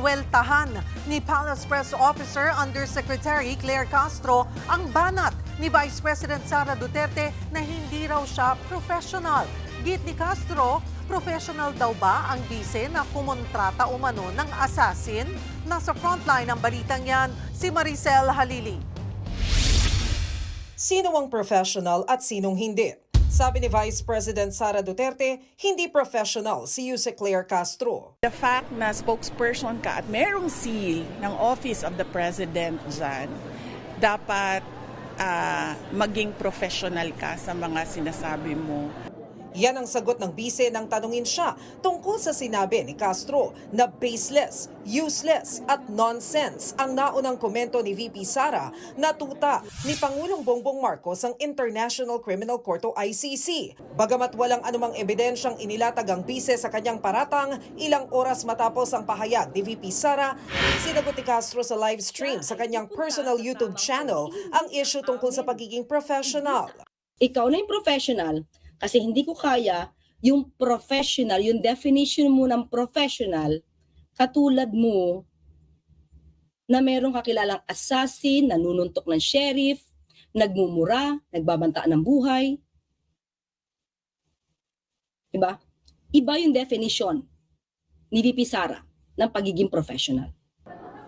Binuweltahan ni Palace Press Officer Undersecretary Claire Castro ang banat ni Vice President Sara Duterte na hindi raw siya professional. Git ni Castro, professional daw ba ang bise na kumontrata umano ng assassin? Nasa frontline ng balitang yan, si Maricel Halili. Sino ang professional at sinong hindi? Sabi ni Vice President Sara Duterte, hindi professional si Yuse Claire Castro. The fact na spokesperson ka at merong seal ng Office of the President dyan, dapat maging professional ka sa mga sinasabi mo. Yan ang sagot ng bise nang tanungin siya tungkol sa sinabi ni Castro na baseless, useless at nonsense ang naunang komento ni VP Sara na tuta ni Pangulong Bongbong Marcos ang International Criminal Court o ICC. Bagamat walang anumang ebidensyang inilatag ang bise sa kanyang paratang, ilang oras matapos ang pahayag ni VP Sara, sinagot ni Castro sa live stream sa kanyang personal YouTube channel ang issue tungkol sa pagiging professional. Ikaw na yung professional. Kasi hindi ko kaya yung professional, yung definition mo ng professional, katulad mo na merong kakilalang assassin, nanununtok ng sheriff, nagmumura, nagbabantaan ng buhay. Diba? Iba yung definition ni VP Sara ng pagiging professional.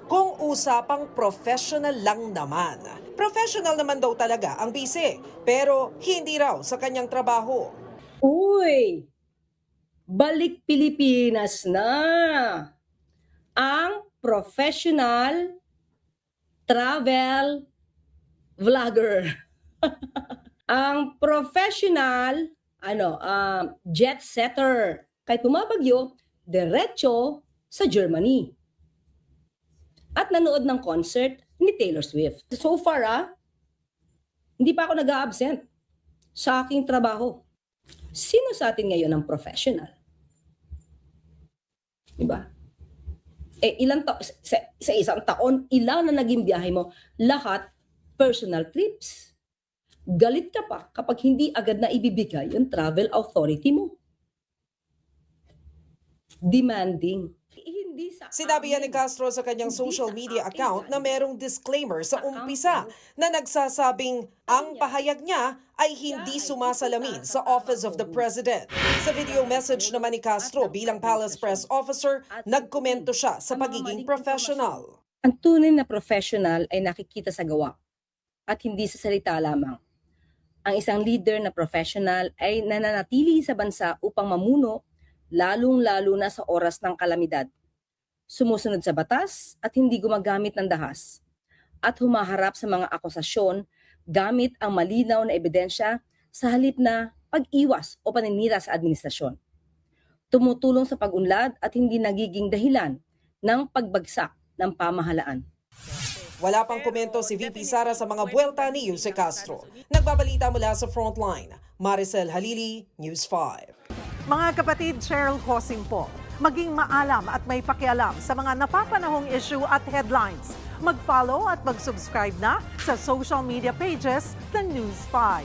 Kung usapang professional lang naman. Professional naman daw talaga ang bise, pero hindi raw sa kanyang trabaho. Uy! Balik Pilipinas na! Ang professional travel vlogger. Ang professional jet setter. Kahit bumabagyo, diretso sa Germany. At nanood ng concert ni Taylor Swift. So far, hindi pa ako nag-a-absent sa aking trabaho. Sino sa atin ngayon ang professional? Diba? Sa isang taon, ilan na naging biyahe mo? Lahat personal trips. Galit ka pa kapag hindi agad na ibibigay yung travel authority mo. Demanding. Sinabi yan ni Castro sa kanyang social media account na merong disclaimer sa umpisa na nagsasabing ang pahayag niya ay hindi sumasalamin sa Office of the President. Sa video message naman ni Castro bilang Palace Press Officer, nagkomento siya sa pagiging professional. Ang tunay na professional ay nakikita sa gawa at hindi sa salita lamang. Ang isang leader na professional ay nananatili sa bansa upang mamuno, lalong-lalo na sa oras ng kalamidad. Sumusunod sa batas at hindi gumagamit ng dahas at humaharap sa mga akusasyon gamit ang malinaw na ebidensya sa halip na pag-iwas o paninira sa administrasyon. Tumutulong sa pag-unlad at hindi nagiging dahilan ng pagbagsak ng pamahalaan. Wala pang komento si VP Sara sa mga buwelta ni Yuse Castro. Nagbabalita mula sa Frontline, Maricel Halili, News 5. Mga kapatid, Cheryl Cosing po. Maging maalam at may pakialam sa mga napapanahong issue at headlines. Mag-follow at mag-subscribe na sa social media pages ng News 5.